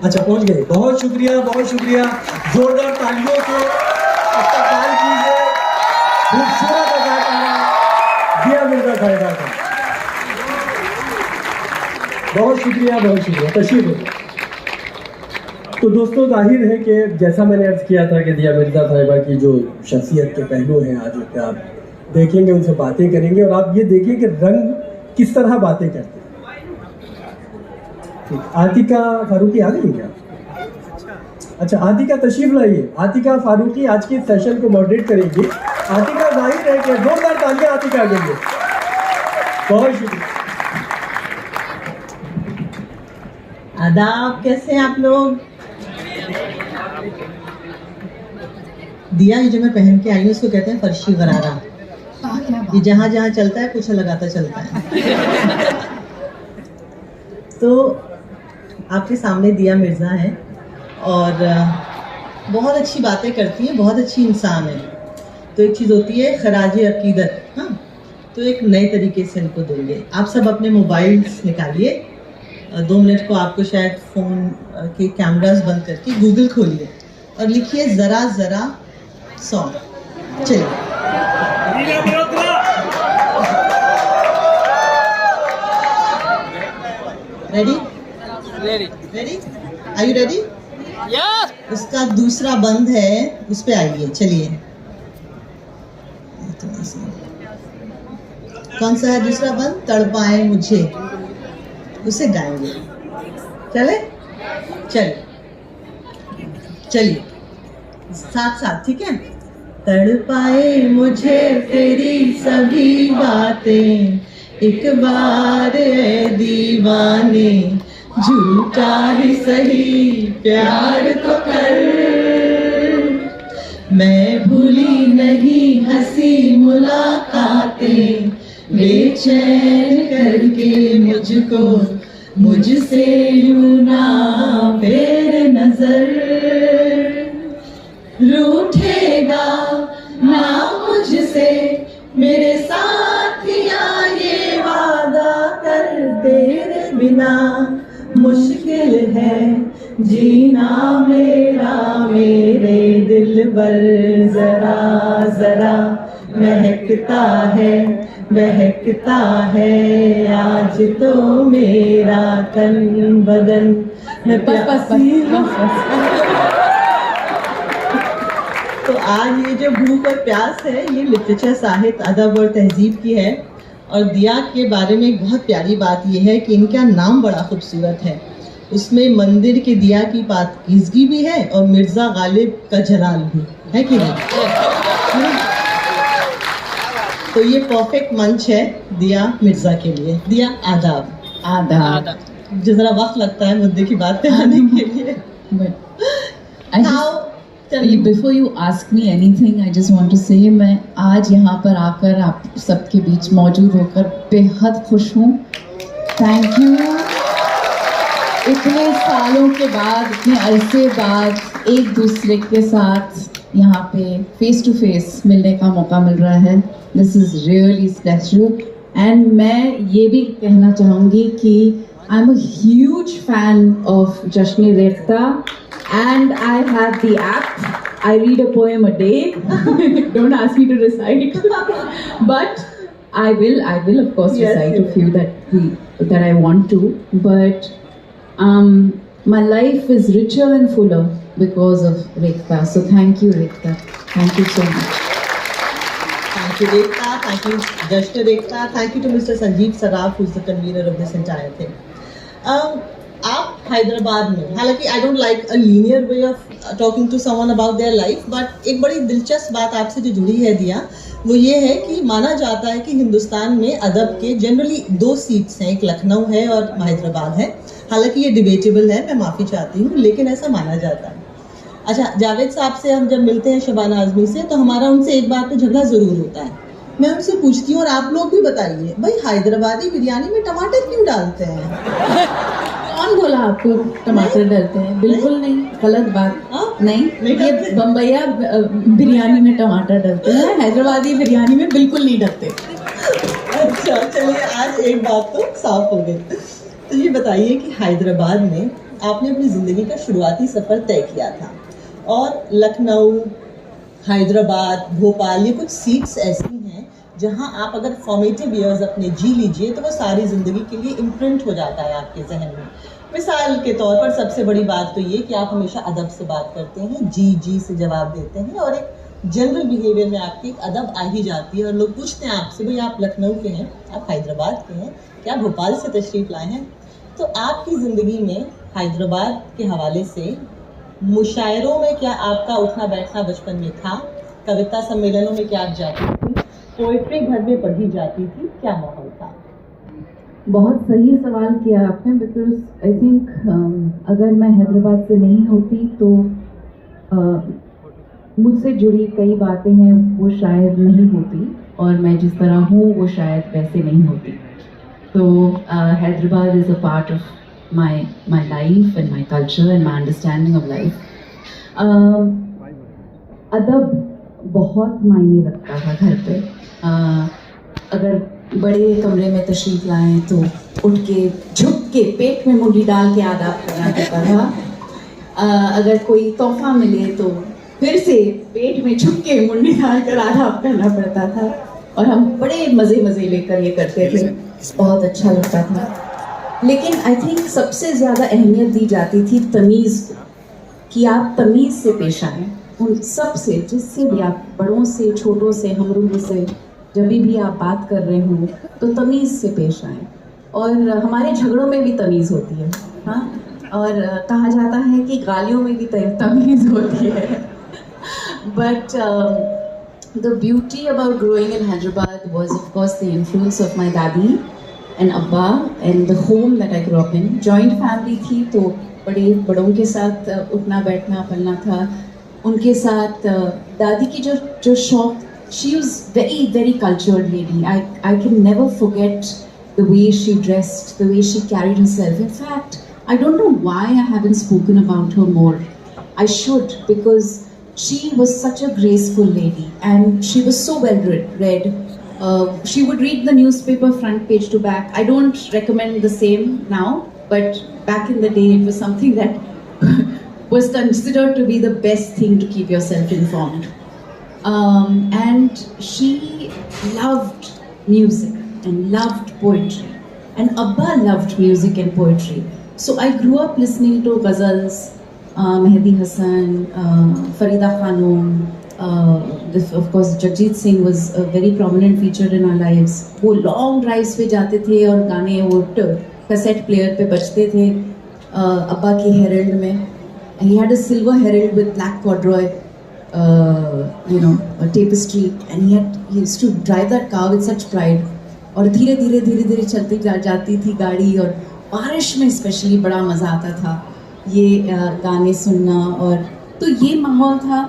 अच्छा पहुंच गए, बहुत शुक्रिया, बहुत शुक्रिया। जोरदार तालियों से इस्तकबाल कीजिए खूबसूरत अदाकारा दिया मिर्जा साहिबा का। बहुत शुक्रिया, बहुत शुक्रिया। तशरीफ रखिए। तो दोस्तों जाहिर है कि जैसा मैंने अर्ज किया था कि दिया मिर्जा साहिबा की जो शख्सियत के पहलू हैं आज पे आप देखेंगे, उनसे बातें करेंगे और आप ये देखिए कि रंग किस तरह बातें करते हैं। आतिका फारूकी आ गई क्या? अच्छा आतिका तशरीफ लाइए। आतिका फारूकी आज के सेशन को मॉडरेट करेंगी। आतिका जाहिर है कि जोरदार तालियां आतिका के लिए। बहुत शुक्रिया। आदाब, कैसे हैं आप लोग? दिया ये जो मैं पहन के आई हूँ उसको कहते हैं फर्शी गरारा। ये जहाँ जहाँ चलता है कुछ लगाता चलता है। तो आपके सामने दिया मिर्ज़ा है और बहुत अच्छी बातें करती है, बहुत अच्छी इंसान है। तो एक चीज़ होती है खराज अकीदत, हाँ, तो एक नए तरीके से इनको देंगे। आप सब अपने मोबाइल्स निकालिए, 2 मिनट को आपको शायद फ़ोन के कैमरास बंद करके गूगल खोलिए और लिखिए ज़रा ज़रा सॉन्ग। चलिए ready ready, are you ready? उसका दूसरा बंद है, उस पे आइए। चलिए कौन सा है दूसरा बंद? तड़पाए मुझे, उसे गाएंगे। चले चलिए चलिए साथ साथ, ठीक है? तड़पाए मुझे तेरी सभी बातें, एक बार ए दीवाने झूठा ही सही प्यार तो कर। मैं भूली नहीं हंसी मुलाकातें, बेचैन करके मुझको मुझसे यूं ना फेर नजर। रूठेगा ना मुझसे मेरे साथिया, ये वादा कर तेरे बिना मुश्किल है जीना मेरा, मेरे दिल पर जरा जरा महकता है बहकता है आज तो मेरा तन बदन। मैं तो आज ये जो भूख और प्यास है ये लिटरेचर, साहित्य, अदब और तहजीब की है। और दिया के बारे में एक बहुत प्यारी बात यह है कि इनका नाम बड़ा खूबसूरत है। उसमें मंदिर के दिया की पाकीज़गी भी है और मिर्ज़ा गालिब का जलाल भी है कि नहीं? तो ये परफेक्ट मंच है दिया मिर्ज़ा के लिए। दिया आदाब। आदाब। जो जरा वक्त लगता है मुद्दे की बात पे आने के लिए। Before you ask me anything, I just want to say मैं आज यहाँ पर आकर आप सबके बीच मौजूद होकर बेहद खुश हूँ। Thank you. इतने सालों के बाद, इतने अरसे बाद एक दूसरे के साथ यहाँ पे फेस टू फेस मिलने का मौका मिल रहा है। This is really special. And मैं ये भी कहना चाहूँगी कि I am a huge fan of जश्न Rekhta and I have the app. I read a poem a day. Don't ask me to recite. But I will of course recite a few that I want to. But my life is richer and fuller because of Rekhta. So thank you, Rekhta. Thank you so much. Thank you, Rekhta. Thank you, Jashn Rekhta. Thank you to Mr. Sanjeev Saraf, who's the convener of this entire thing. आप हैदराबाद में, हालांकि I don't like a linear way of talking to someone about their life, but एक बड़ी दिलचस्प बात आपसे जो जुड़ी है दिया, वो ये है कि माना जाता है कि हिंदुस्तान में अदब के जनरली 2 सीट्स हैं, एक लखनऊ है और हैदराबाद है। हालांकि ये डिबेटेबल है, मैं माफ़ी चाहती हूँ, लेकिन ऐसा माना जाता है। अच्छा, जावेद साहब से हम जब मिलते हैं, शबाना आज़मी से, तो हमारा उनसे एक बात पे झगड़ा ज़रूर होता है। मैं उनसे पूछती हूँ और आप लोग भी बताइए, भाई हैदराबादी बिरयानी में टमाटर क्यों डालते हैं? कौन बोला आपको टमाटर डालते हैं? बिल्कुल नहीं, गलत बात। नहीं, ये बम्बैया बिरयानी में टमाटर डालते हैं, हैदराबादी बिरयानी में बिल्कुल नहीं डालते। अच्छा चलिए, आज एक बात तो साफ हो गई। तो ये बताइए कि हैदराबाद में आपने अपनी ज़िंदगी का शुरुआती सफ़र तय किया था और लखनऊ, हैदराबाद, भोपाल ये कुछ सीट्स ऐसी हैं जहां आप अगर फॉर्मेटिव ईयर्स अपने जी लीजिए तो वो सारी ज़िंदगी के लिए इम्प्रिंट हो जाता है आपके जहन में। मिसाल के तौर पर सबसे बड़ी बात तो ये कि आप हमेशा अदब से बात करते हैं, जी से जवाब देते हैं और एक जनरल बिहेवियर में आपकी एक अदब आ ही जाती है और लोग पूछते हैं आपसे, भाई आप लखनऊ के हैं, आप हैदराबाद के हैं, क्या भोपाल से तशरीफ़ लाए हैं? तो आपकी ज़िंदगी में हैदराबाद के हवाले से मुशायरों में क्या आपका उठना बैठना बचपन में था? कविता सम्मेलनों में क्या आप जाती थी? पोइट्री घर में पढ़ी जाती थी? क्या माहौल था? बहुत सही सवाल किया आपने, बिकॉज आई थिंक अगर मैं हैदराबाद से नहीं होती तो मुझसे जुड़ी कई बातें हैं वो शायद नहीं होती और मैं जिस तरह हूँ वो शायद वैसे नहीं होती। तो Hyderabad is a part of my life and my culture and my understanding of life. अदब बहुत मायने रखता था घर पे। अगर बड़े कमरे में तशरीफ़ लाएं तो उठ के झुक के पेट में मुंडी डाल के आदाब करना पड़ता था। अगर कोई तोहफा मिले तो फिर से पेट में झुक के मुंडी डाल कर आदाब करना पड़ता था और हम बड़े मज़े लेकर ये करते थे, बहुत अच्छा लगता था। लेकिन आई थिंक सबसे ज़्यादा अहमियत दी जाती थी तमीज़ को, कि आप तमीज़ से पेश आएँ उन सब से, जिससे भी आप, बड़ों से, छोटों से, हमरूह से, जब भी आप बात कर रहे हो तो तमीज़ से पेश आएँ। और हमारे झगड़ों में भी तमीज़ होती है, हाँ, और कहा जाता है कि गालियों में भी तमीज़ होती है। But the beauty about growing in Hyderabad was of course the influence of my dadi and Abba and the home that I grew up in. Joint family थी तो बड़ों के साथ उठना बैठना पलना था, उनके साथ दादी की जो शौक, she was very cultured lady. I can never forget the way she dressed, the way she carried herself. In fact, I don't know why I haven't spoken about her more. I should, because she was such a graceful lady and she was so well read. She would read the newspaper front page to back. I don't recommend the same now, but back in the day it was something that was considered to be the best thing to keep yourself informed. And she loved music and loved poetry, and Abba loved music and poetry. So I grew up listening to ghazals, Mehdi Hasan, Farida Khanum, of course Jagjit Singh was a very prominent feature in our lives. वो long drives पे जाते थे और गाने वो cassette player पे बजते थे अब्बा की हेरल्ड में. He had a silver herald with black corduroy, tapestry, and he used to drive that car with such pride. और धीरे धीरे चलती जाती थी गाड़ी, और बारिश में स्पेशली बड़ा मज़ा आता था ये गाने सुनना. और तो ये माहौल था.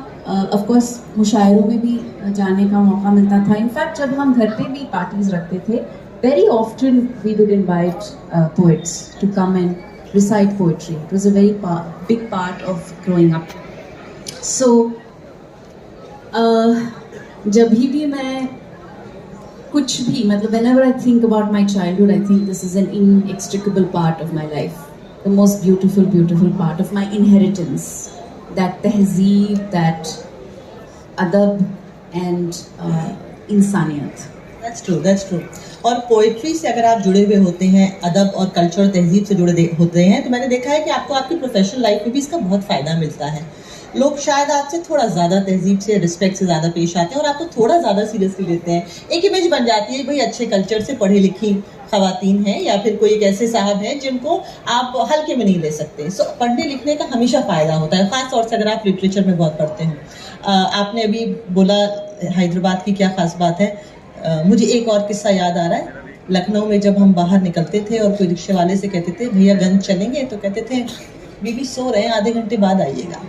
ऑफ कोर्स मुशायरों में भी जाने का मौका मिलता था. इनफैक्ट जब हम घर पे भी पार्टीज रखते थे, very often we would invite poets to come and recite poetry. It was a very big part of growing up. So जब भी मैं कुछ भी, मतलब whenever I think about my childhood, I think this is an inextricable part of my life, the most beautiful part of my inheritance, that tehzeeb, that adab and इंसानियत. That's true. और poetry से अगर आप जुड़े हुए होते हैं, अदब और कल्चर और तहजीब से जुड़े होते हैं, तो मैंने देखा है कि आपको आपकी प्रोफेशनल लाइफ में भी इसका बहुत फ़ायदा मिलता है. लोग शायद आपसे थोड़ा ज़्यादा तहजीब से, रिस्पेक्ट से ज़्यादा पेश आते हैं और आपको थोड़ा ज़्यादा सीरियसली लेते हैं. एक इमेज बन जाती है, भाई अच्छे कल्चर से पढ़ी लिखी ख़वातीन हैं, या फिर कोई एक ऐसे साहब हैं जिनको आप हल्के में नहीं ले सकते. सो पढ़ने लिखने का हमेशा फ़ायदा होता है, ख़ास तौर से अगर आप लिटरेचर में बहुत पढ़ते हैं. आपने अभी बोला हैदराबाद की क्या ख़ास बात है. मुझे एक और किस्सा याद आ रहा है. लखनऊ में जब हम बाहर निकलते थे और कोई रिक्शे वाले से कहते थे भैया गंज चलेंगे, तो कहते थे बीबी सो रहे हैं, आधे घंटे बाद आइएगा.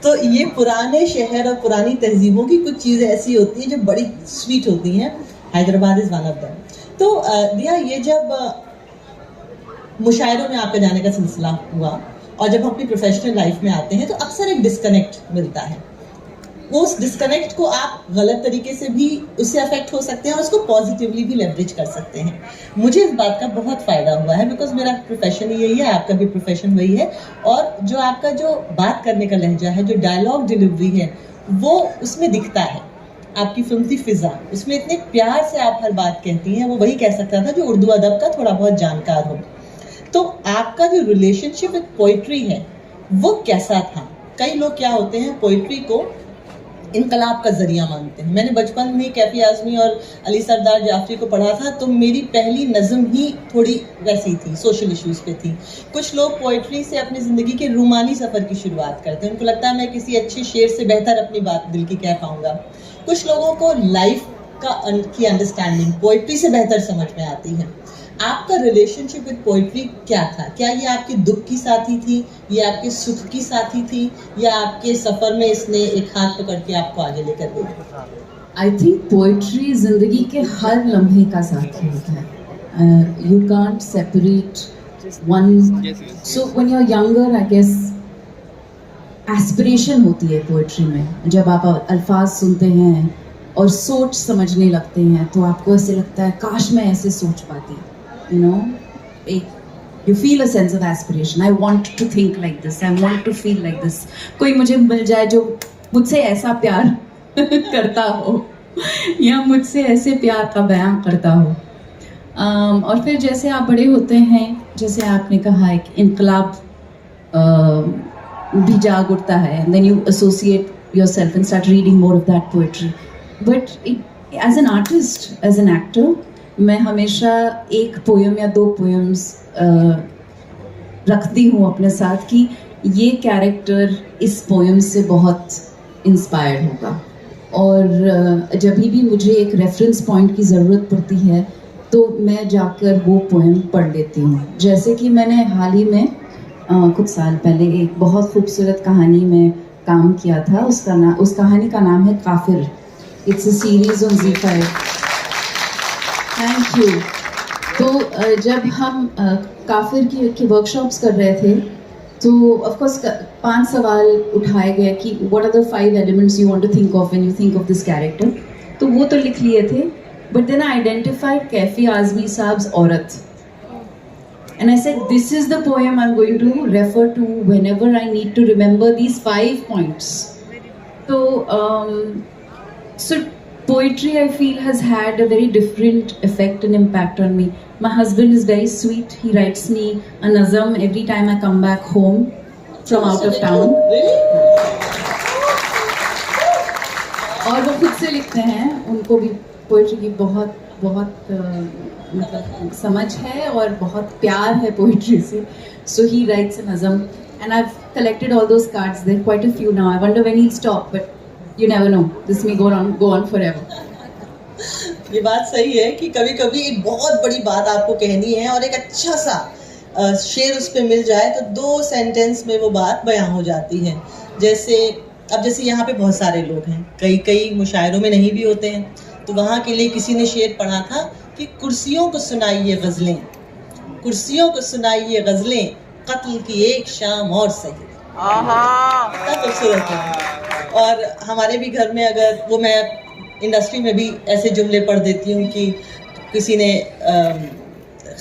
तो ये पुराने शहर और पुरानी तहजीबों की कुछ चीज़ें ऐसी होती हैं जो बड़ी स्वीट होती हैं. Hyderabad is one of them. तो दिया, ये जब मुशायरों में आपके जाने का सिलसिला हुआ और जब हम अपनी प्रोफेशनल लाइफ में आते हैं तो अक्सर एक डिस्कनेक्ट मिलता है. वो उस डिस्कनेक्ट को आप गलत तरीके से भी उससे अफेक्ट हो सकते हैं और उसको पॉजिटिवली भी लेवरेज कर सकते हैं। मुझे इस बात का बहुत फ़ायदा हुआ है बिकॉज मेरा प्रोफेशन ही यही है, आपका भी प्रोफेशन वही है। और जो आपका जो बात करने का लहजा है, जो डायलॉग डिलीवरी है, वो उसमें दिखता है। आपकी फिल्म थी फिजा, उसमें इतने प्यार से आप हर बात कहती हैं, वो वही कह सकता था जो उर्दू अदब का थोड़ा बहुत जानकार हो। तो आपका जो रिलेशनशिप विद पोइट्री है वो कैसा था? कई लोग क्या होते हैं, पोइट्री को इनकलाब का जरिया मानते हैं। मैंने बचपन में कैफी आजमी और अली सरदार जाफरी को पढ़ा था, तो मेरी पहली नज़म ही थोड़ी वैसी थी, सोशल इश्यूज़ पे थी। कुछ लोग पोइट्री से अपनी ज़िंदगी के रूमानी सफ़र की शुरुआत करते हैं, उनको लगता है मैं किसी अच्छे शेर से बेहतर अपनी बात दिल की कह पाऊँगा। कुछ लोगों को लाइफ की अंडरस्टैंडिंग पोइट्री से बेहतर समझ में आती है। आपका रिलेशनशिप विद पोइट्री क्या था? क्या ये आपके दुख की साथी थी, ये आपके सुख की साथी थी, या आपके सफ़र में इसने एक हाथ पकड़ के आपको आगे लेकर गई? आई थिंक पोइट्री जिंदगी के हर लम्हे का साथी होता है। You can't separate one. So when you are younger, I guess aspiration होती है पोइट्री में। जब आप अल्फाज सुनते हैं और सोच समझने लगते हैं तो आपको ऐसे लगता है काश मैं ऐसे सोच पाती। यू नो, एक you feel a sense of aspiration. I want to think like this, I want to feel like this. कोई मुझे मिल जाए जो मुझसे ऐसा प्यार करता हो या मुझसे ऐसे प्यार का बयान करता हो। और फिर जैसे आप बड़े होते हैं, जैसे आपने कहा, एक इनकलाब भी जाग उठता है, and then you associate yourself and start reading more of that poetry. But as an artist, as an actor, मैं हमेशा एक पोएम या दो पोएम्स रखती हूँ अपने साथ कि ये कैरेक्टर इस पोएम से बहुत इंस्पायर्ड होगा। और जब भी मुझे एक रेफरेंस पॉइंट की ज़रूरत पड़ती है तो मैं जाकर वो पोएम पढ़ लेती हूँ। जैसे कि मैंने हाल ही में कुछ साल पहले एक बहुत खूबसूरत कहानी में काम किया था। उस कहानी का नाम है काफिर। It's a series on ZEE5। Thank you. तो जब हम काफिर की वर्कशॉप्स कर रहे थे तो ऑफ कोर्स 5 सवाल उठाए गए कि what are the 5 elements you want to think of when you think of this character. तो वो तो लिख लिए थे, but then I identified Kaifi Azmi साहब्स औरत। And I said, this is the poem I'm going to refer to whenever I need to remember these 5 points. So poetry, I feel, has had a very different effect and impact on me. My husband is very sweet. He writes me a nazam every time I come back home from out of town. और वो खुद से लिखते हैं, उनको भी poetry की बहुत मतलब समझ है और बहुत प्यार है पोइट्री से। सो ही राइट्स अ नज़म and I have collected all those cards. There are quite a few now. I wonder when he stop, but you never know, this may go on forever. ये बात सही है कि कभी-कभी एक बहुत बड़ी बात आपको कहनी है और एक अच्छा सा शेर उस पे मिल जाए तो 2 सेंटेंस में वो बात बयां हो जाती है। जैसे यहाँ पे बहुत सारे लोग हैं, कई मुशायरों में नहीं भी होते हैं, तो वहाँ के लिए किसी ने शेर पढ़ा था कि कुर्सियों को सुनाइए गज़लें, कुर्सियों को सुनाइए गज़लें, कत्ल की एक शाम और सही। कितना खूबसूरत है। और हमारे भी घर में, अगर वो, मैं इंडस्ट्री में भी ऐसे जुमले पढ़ देती हूँ कि किसी ने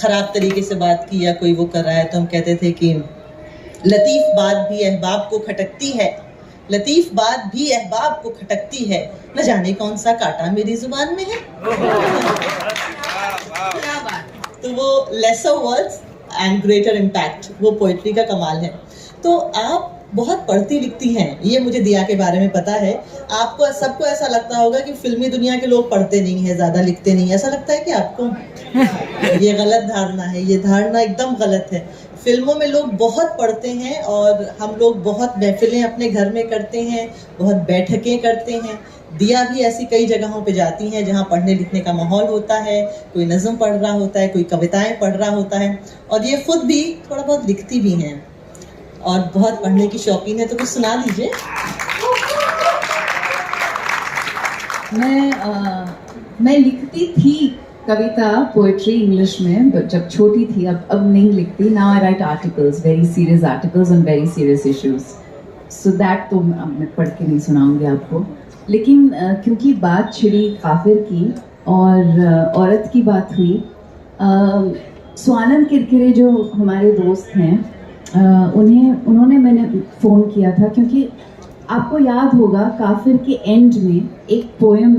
ख़राब तरीके से बात की या कोई वो कर रहा है, तो हम कहते थे कि लतीफ़ बात भी अहबाब को खटकती है, लतीफ़ बात भी अहबाब को खटकती है, न जाने कौन सा कांटा मेरी जुबान में है। तो वो lesser words and greater impact, वो पोइट्री का कमाल है। तो आप बहुत पढ़ती लिखती हैं, ये मुझे दिया के बारे में पता है। आपको सबको ऐसा लगता होगा कि फिल्मी दुनिया के लोग पढ़ते नहीं हैं, ज़्यादा लिखते नहीं, ऐसा लगता है कि आपको? ये गलत धारणा है, ये धारणा एकदम गलत है। फिल्मों में लोग बहुत पढ़ते हैं और हम लोग बहुत महफिलें अपने घर में करते हैं, बहुत बैठकें करते हैं। दिया भी ऐसी कई जगहों पे जाती हैं जहाँ पढ़ने लिखने का माहौल होता है, कोई नज़म पढ़ रहा होता है, कोई कविताएं पढ़ रहा होता है, और ये खुद भी थोड़ा बहुत लिखती भी हैं और बहुत पढ़ने की शौकीन है। तो कुछ सुना दीजिए। मैं लिखती थी कविता, पोएट्री इंग्लिश में, जब छोटी थी। अब नहीं लिखती। Now I right articles, very serious articles on very serious issues. So that तो मैं पढ़ के नहीं सुनाऊंगी आपको। लेकिन क्योंकि बात छिड़ी काफिर की और औरत की बात हुई, स्वानंद किरकिरे जो हमारे दोस्त हैं, उन्होंने मैंने फ़ोन किया था क्योंकि आपको याद होगा काफिर के एंड में एक पोएम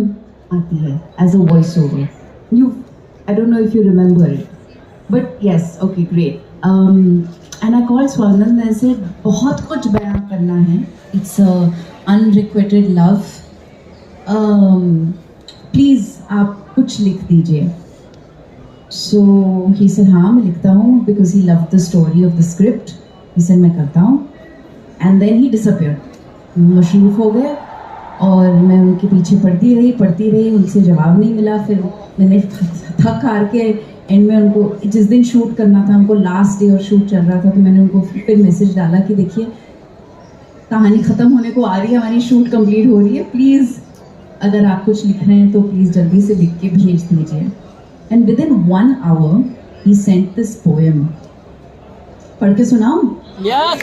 आती है as a voice over. I don't know if you remember it, but yes, okay, great. And I call Swanand, ऐसे बहुत कुछ बयां करना है. It's unrequited love. प्लीज़ आप कुछ लिख दीजिए. सो ही सेड हाँ मैं लिखता हूँ, because he love the story of the script. He said मैं करता हूँ. And then he disappear. मशरूफ़ हो गए और मैं उनके पीछे पढ़ती रही, उनसे जवाब नहीं मिला. फिर मैंने थक हार के एंड में उनको, जिस दिन शूट करना था, उनको लास्ट डे और शूट चल रहा था, तो मैंने उनको फिर मैसेज डाला कि देखिए कहानी ख़त्म होने को आ रही है, हमारी शूट कंप्लीट हो रही है, प्लीज़ अगर आप कुछ लिख रहे हैं तो प्लीज़ जल्दी से लिख के भेज दीजिए. And with in 1 hour he sent this poem. पढ़ के सुनाऊं? Yes.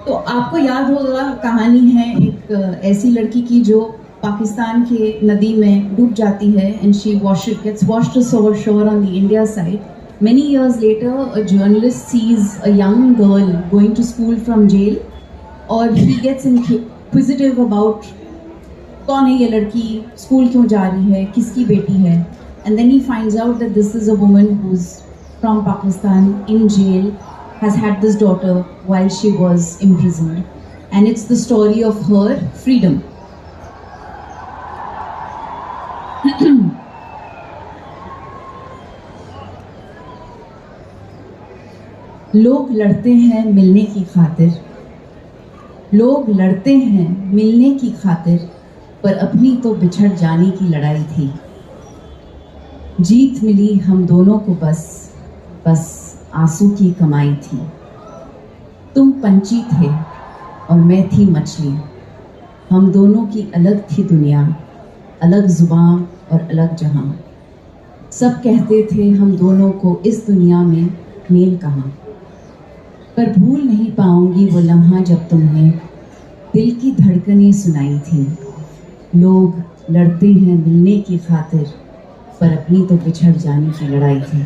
तो आपको याद होगा, कहानी है एक ऐसी लड़की की जो पाकिस्तान के नदी में डूब जाती है and she gets washed ashore on the India side. Many years later, a journalist sees a young girl going to school from jail, और he gets inquisitive about कौन है ये लड़की, स्कूल क्यों जा रही है, किसकी बेटी है. And then he finds out that this is a woman who's from Pakistan in jail, has had this daughter while she was imprisoned, and it's the story of her freedom. लोग लड़ते हैं मिलने की खातिर, लोग लड़ते हैं मिलने की खातिर, पर अपनी तो बिछड़ जाने की लड़ाई थी. जीत मिली हम दोनों को बस आंसू की कमाई थी. तुम पंछी थे और मैं थी मछली, हम दोनों की अलग थी दुनिया, अलग जुबान और अलग जहां. सब कहते थे हम दोनों को इस दुनिया में मेल कहाँ, पर भूल नहीं पाऊंगी वो लम्हा जब तुमने दिल की धड़कनें सुनाई थी. लोग लड़ते हैं मिलने की खातिर, पर अपनी तो बिछड़ जाने की लड़ाई थी.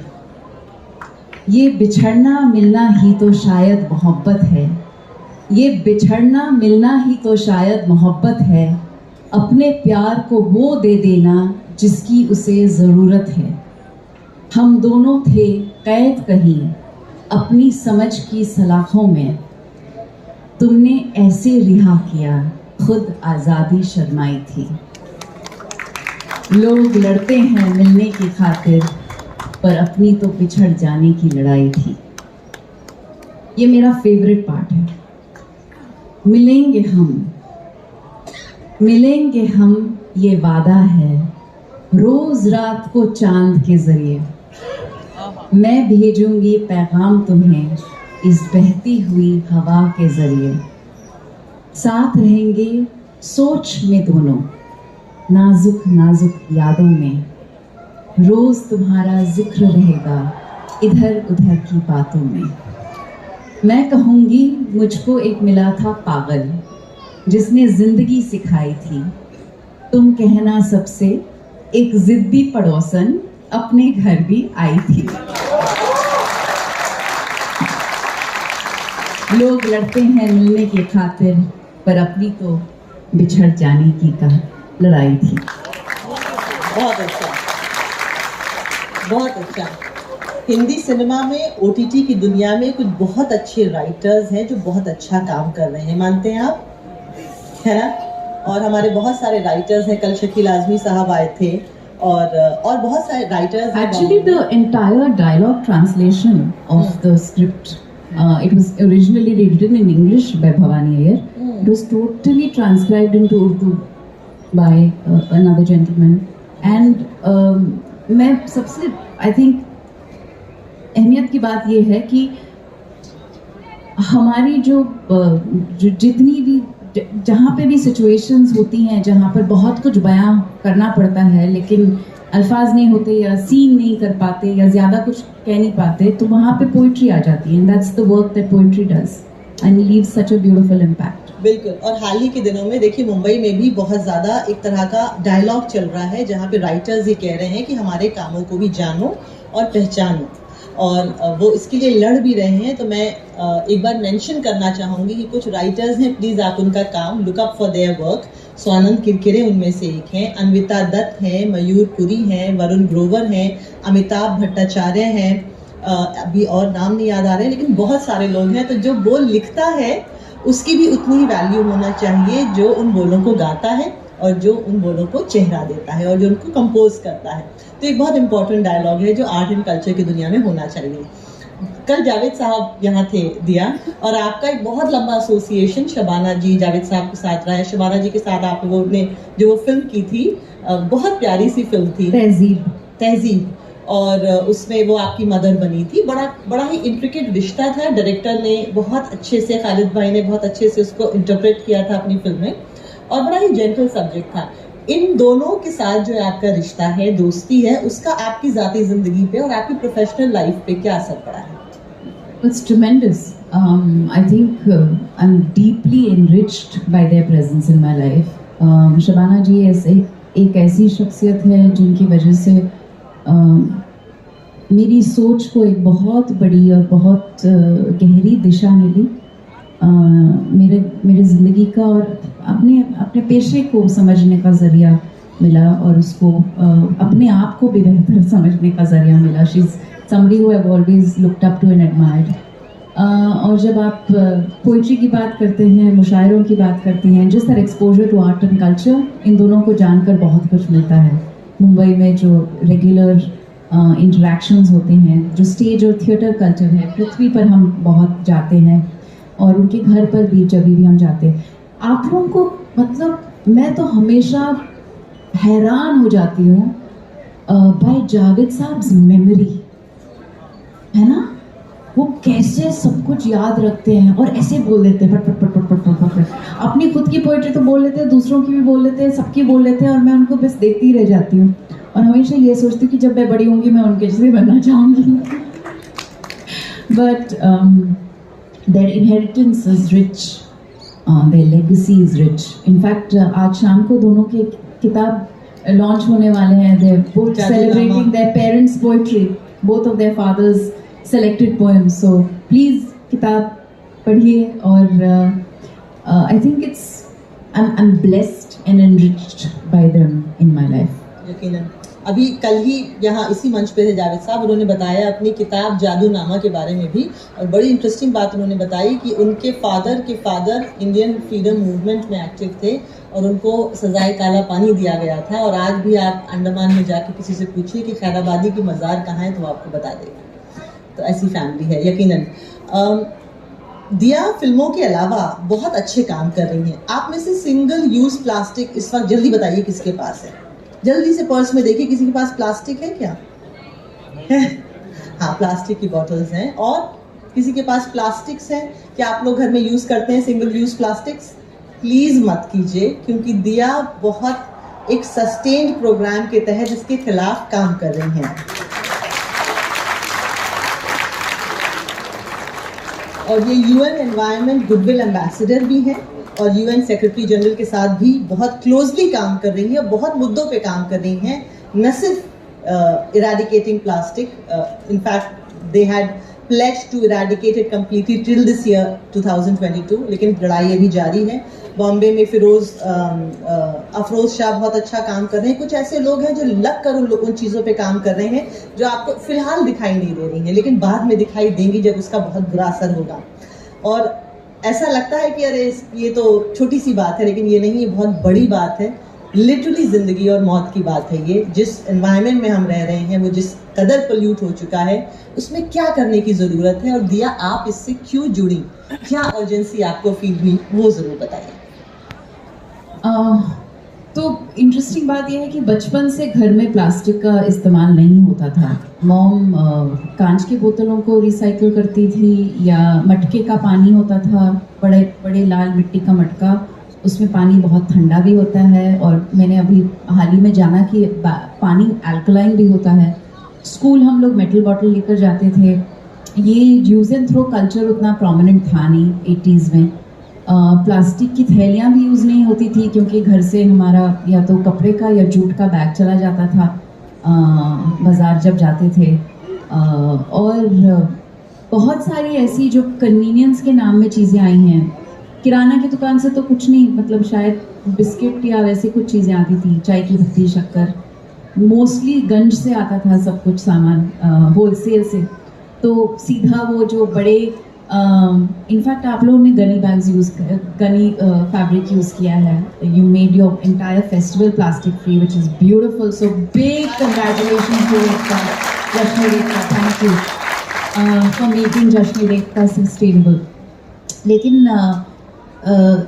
ये बिछड़ना मिलना ही तो शायद मोहब्बत है, ये बिछड़ना मिलना ही तो शायद मोहब्बत है. अपने प्यार को वो दे देना जिसकी उसे ज़रूरत है. हम दोनों थे कैद कहीं अपनी समझ की सलाखों में, तुमने ऐसे रिहा किया खुद आज़ादी शर्माई थी. लोग लड़ते हैं मिलने की खातिर, पर अपनी तो बिछड़ जाने की लड़ाई थी. ये मेरा फेवरेट पार्ट है. मिलेंगे हम ये वादा है, रोज रात को चांद के जरिए. मैं भेजूंगी पैगाम तुम्हें इस बहती हुई हवा के जरिए. साथ रहेंगे सोच में दोनों, नाजुक नाजुक यादों में. रोज तुम्हारा जिक्र रहेगा इधर उधर की बातों में. मैं कहूँगी मुझको एक मिला था पागल, जिसने जिंदगी सिखाई थी. तुम कहना सबसे एक जिद्दी पड़ोसन अपने घर भी आई थी. लोग लड़ते हैं मिलने की खातिर, पर अपनी तो बिछड़ जाने की का लड़ाई थी. बहुत अच्छा, बहुत अच्छा. हिंदी सिनेमा में, ओटीटी की दुनिया में कुछ बहुत अच्छे राइटर्स हैं जो बहुत अच्छा काम कर रहे हैं, मानते हैं आप, है ना? और हमारे बहुत सारे राइटर्स हैं. कल शकील आजमी साहब आए थे और बहुत सारे writers. Actually, the entire dialogue translation of the script, it was originally written in English by Bhavani Iyer. It was totally transcribed into Urdu by another gentleman. And मैं सबसे, I think, अहमियत की बात ये है कि हमारी जो जितनी भी, जहाँ पे भी सिचुएशंस होती हैं जहाँ पर बहुत कुछ बयां करना पड़ता है, लेकिन अल्फाज नहीं होते या सीन नहीं कर पाते या ज़्यादा कुछ कह नहीं पाते, तो वहाँ पे पोइट्री आ जाती है, and that's the work that poetry does and leaves such a beautiful impact. बिल्कुल। और हाल ही के दिनों में देखिए मुंबई में भी बहुत ज़्यादा एक तरह का डायलॉग चल रहा है जहाँ पे राइटर्स ये कह रहे हैं कि हमारे कामों को भी जानो और पहचानो, और वो इसके लिए लड़ भी रहे हैं। तो मैं एक बार मेंशन करना चाहूँगी कि कुछ राइटर्स हैं, प्लीज़ आप उनका काम look up for their work. Swanand Kirkire उनमें से एक हैं, अन्विता दत्त हैं, मयूर पुरी हैं, वरुण ग्रोवर हैं, अमिताभ भट्टाचार्य हैं, अभी और नाम नहीं याद आ रहे, लेकिन बहुत सारे लोग हैं। तो जो बोल लिखता है उसकी भी उतनी ही वैल्यू होना चाहिए जो उन बोलों को गाता है और जो उन बोलों को चेहरा देता है और जो उनको कंपोज करता है। तो एक बहुत इंपॉर्टेंट डायलॉग है जो आर्ट एंड कल्चर की दुनिया में होना चाहिए। कल जावेद साहब यहाँ थे दिया, और आपका एक बहुत लंबा एसोसिएशन शबाना जी जावेद साहब के साथ रहा है। शबाना जी के साथ आप लोगों ने जो वो फिल्म की थी, बहुत प्यारी सी फिल्म थी तहजीब, और उसमें वो आपकी मदर बनी थी। बड़ा ही इंट्रिकेट रिश्ता था। डायरेक्टर ने बहुत अच्छे से, खालिद भाई ने बहुत अच्छे से उसको इंटरप्रेट किया था अपनी फिल्म में, और बड़ा ही जेंटल सब्जेक्ट था। इन दोनों के साथ जो आपका रिश्ता है, दोस्ती है, उसका आपकी ज़ाती ज़िंदगी पे और आपकी प्रोफेशनल लाइफ पे क्या असर पड़ा है? It's tremendous. I think I'm deeply enriched by their presence in my life. Shabana जी एक ऐसी शख्सियत है जिनकी वजह से मेरी सोच को एक बहुत बड़ी और बहुत गहरी दिशा मिली। मेरे ज़िंदगी का और अपने पेशे को समझने का ज़रिया मिला, और उसको अपने आप को भी बेहतर समझने का ज़रिया मिला। She is somebody who I've always looked up to and admired. और जब आप पोइट्री की बात करते हैं, मुशायरों की बात करती हैं, जिस तरह exposure to art and culture, इन दोनों को जानकर बहुत कुछ मिलता है। मुंबई में जो रेगुलर इंटरेक्शंस होते हैं, जो स्टेज और थिएटर कल्चर है, पृथ्वी पर हम बहुत जाते हैं, और उनके घर पर भी जब भी हम जाते हैं, आप लोगों को, मतलब मैं तो हमेशा हैरान हो जाती हूँ बाय जावेद साहब्स मेमोरी, है ना। वो कैसे सब कुछ याद रखते हैं और ऐसे बोल देते हैं, पट पट पट पट पट पट पट। अपनी खुद की पोइट्री तो बोल लेते हैं, दूसरों की भी बोल लेते हैं, सबकी बोल लेते हैं, और मैं उनको बस देखती ही रह जाती हूँ, और हमेशा ये सोचती हूँ कि जब मैं बड़ी होंगी मैं उनके जैसे बनना चाहूँगी। But their inheritance is rich, their legacy is rich. In fact, आज शाम को दोनों के किताब लॉन्च होने वाले हैं। They're both celebrating their parents' poetry, both of their fathers' selected poems. So please किताब पढ़िए, और I think I'm blessed and enriched by them in my life. यकीनन। अभी कल ही यहाँ इसी मंच पे थे जावेद साहब, उन्होंने बताया अपनी किताब जादूनामा के बारे में भी, और बड़ी इंटरेस्टिंग बात उन्होंने बताई कि उनके फादर इंडियन फ्रीडम मूवमेंट में एक्टिव थे, और उनको सजाए काला पानी दिया गया था। और आज भी आप अंडमान में जाके किसी से पूछिए कि खैराबादी की मज़ार कहाँ है, तो वो आपको बता देगा। तो ऐसी फैमिली है यकीनन। दिया फिल्मों के अलावा बहुत अच्छे काम कर रही हैं। आप में से सिंगल यूज़ प्लास्टिक इस वक्त जल्दी बताइए किसके पास है? जल्दी से पर्स में देखिए, किसी के पास प्लास्टिक है क्या? है? हाँ, प्लास्टिक की बॉटल्स हैं। और किसी के पास प्लास्टिक्स हैं? क्या आप लोग घर में यूज़ करते हैं सिंगल यूज़ प्लास्टिक्स? प्लीज़ मत कीजिए, क्योंकि दिया बहुत एक सस्टेन्ड प्रोग्राम के तहत इसके खिलाफ काम कर रही हैं। और ये UN एनवायरनमेंट गुडविल एम्बेसडर भी हैं, और UN सेक्रेटरी जनरल के साथ भी बहुत क्लोजली काम कर रही है, बहुत मुद्दों पे काम कर रही हैं, न सिर्फ eradicating plastic. In fact they had pledged to eradicate it completely till this year 2022, लेकिन लड़ाई अभी जारी है। बॉम्बे में अफरोज शाह बहुत अच्छा काम कर रहे हैं। कुछ ऐसे लोग हैं जो लग कर उन चीज़ों पे काम कर रहे हैं जो आपको फिलहाल दिखाई नहीं दे रही हैं, लेकिन बाद में दिखाई देंगी जब उसका बहुत बुरा असर होगा। और ऐसा लगता है कि अरे ये तो छोटी सी बात है, लेकिन ये नहीं, ये बहुत बड़ी बात है। लिटरली ज़िंदगी और मौत की बात है ये। जिस एनवायरनमेंट में हम रह रहे हैं, वो जिस कदर पोल्यूट हो चुका है, उसमें क्या करने की ज़रूरत है, और दिया आप इससे क्यों जुड़ी, क्या अर्जेंसी आपको फील हुई, वो ज़रूर बताइए। तो इंटरेस्टिंग बात यह है कि बचपन से घर में प्लास्टिक का इस्तेमाल नहीं होता था। मॉम कांच की बोतलों को रिसाइकिल करती थी, या मटके का पानी होता था, बड़े बड़े लाल मिट्टी का मटका, उसमें पानी बहुत ठंडा भी होता है, और मैंने अभी हाल ही में जाना कि पानी अल्कलाइन भी होता है। स्कूल हम लोग मेटल बॉटल लेकर जाते थे। ये यूज़ एंड थ्रो कल्चर उतना प्रोमिनेंट था नहीं 80s में। प्लास्टिक की थैलियाँ भी यूज़ नहीं होती थी, क्योंकि घर से हमारा या तो कपड़े का या जूट का बैग चला जाता था बाज़ार जब जाते थे। और बहुत सारी ऐसी जो कन्वीनियंस के नाम में चीज़ें आई हैं। किराना की दुकान से तो कुछ नहीं, मतलब शायद बिस्किट या वैसे कुछ चीज़ें आती थी, चाय की पत्ती, शक्कर। मोस्टली गंज से आता था सब कुछ सामान, होलसेल से। तो सीधा वो जो बड़े इनफैक्ट आप लोगों ने gunny bags gunny fabric use किया है। You made your entire festival plastic free, which is beautiful. So big congratulation to Jashn Rekhta, thank you for making Jashn Rekhta sustainable. लेकिन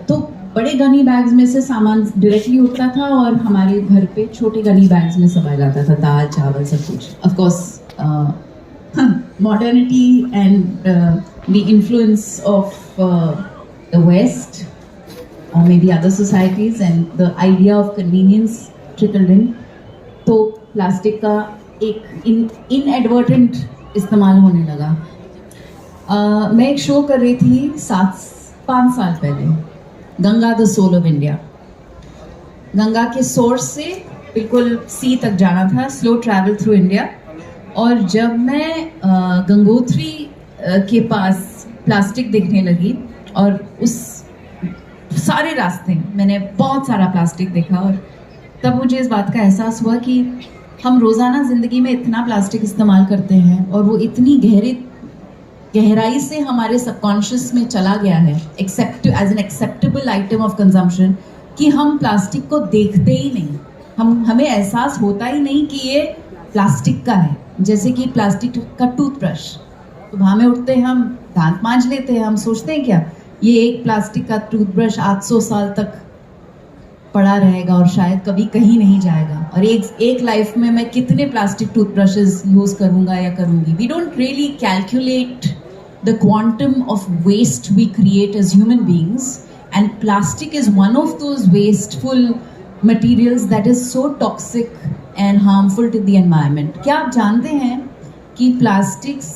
तो बड़े गनी बैग्स में से सामान डायरेक्टली उठता था, और हमारे घर पे छोटे गनी बैग्स में सब आ जाता था, दाल चावल सब कुछ। Of course modernity and the influence of the West, or maybe other societies, and the idea of convenience trickled in. तो प्लास्टिक का एक inadvertent इस्तेमाल होने लगा। मैं एक शो कर रही थी 5 साल पहले, Ganga the soul of India. Ganga के सोर्स से बिल्कुल सी तक जाना था, स्लो ट्रैवल थ्रू इंडिया। और जब मैं गंगोत्री के पास प्लास्टिक देखने लगी, और उस सारे रास्ते मैंने बहुत सारा प्लास्टिक देखा, और तब मुझे इस बात का एहसास हुआ कि हम रोज़ाना ज़िंदगी में इतना प्लास्टिक इस्तेमाल करते हैं, और वो इतनी गहराई से हमारे सबकॉन्शियस में चला गया है, as an acceptable item of consumption, कि हम प्लास्टिक को देखते ही नहीं। हमें एहसास होता ही नहीं कि ये प्लास्टिक का है। जैसे कि प्लास्टिक का टूथब्रश, सुबह में उठते हैं, हम दांत मांज लेते हैं, हम सोचते हैं क्या ये एक प्लास्टिक का टूथब्रश 800 साल तक पड़ा रहेगा और शायद कभी कहीं नहीं जाएगा। और एक लाइफ में मैं कितने प्लास्टिक टूथब्रशेस यूज करूंगा या करूंगी। We don't really calculate the quantum of waste we create as human beings, and plastic is one of those wasteful materials that is so toxic and harmful to the environment. क्या आप जानते हैं कि plastics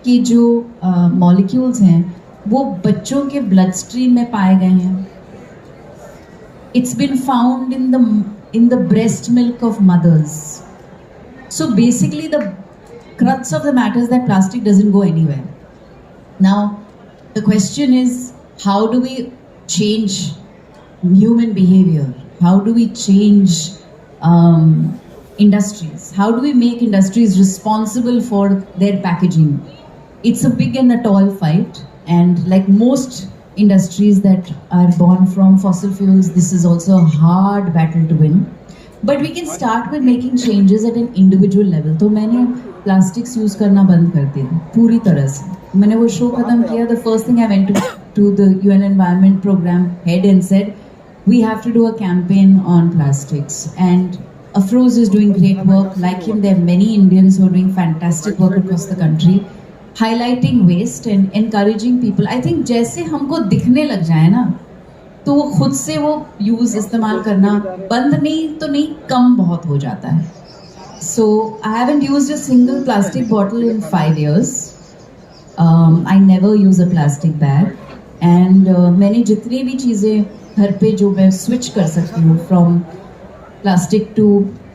के जो molecules हैं वो बच्चों के ब्लड स्ट्रीम में पाए गए हैं? It's been found in the breast milk of mothers. So basically the crux of the matter is that plastic doesn't go anywhere. Now the question is, how do we change human behavior? How do we change industries? How do we make industries responsible for their packaging? It's a big and a tall fight, and like most industries that are born from fossil fuels, this is also a hard battle to win. But we can start with making changes at an individual level. तो मैंने plastics use करना बंद कर दिया पूरी तरह से। मैंने वो शो ख़त्म किया। The first thing I went to the UN Environment Program head and said, we have to do a campaign on plastics. And Afroz is doing great work. Like him, there are many Indians who are doing fantastic work across the country, highlighting waste and encouraging people. I think जैसे हमको दिखने लग जाए ना, तो वो खुद से वो यूज़ इस्तेमाल करना बंद नहीं तो नहीं, कम बहुत हो जाता है। So I haven't used a single plastic bottle in 5 years. I never use a plastic bag. And मैंने जितनी भी चीज़ें घर पे जो मैं switch कर सकती हूँ from plastic to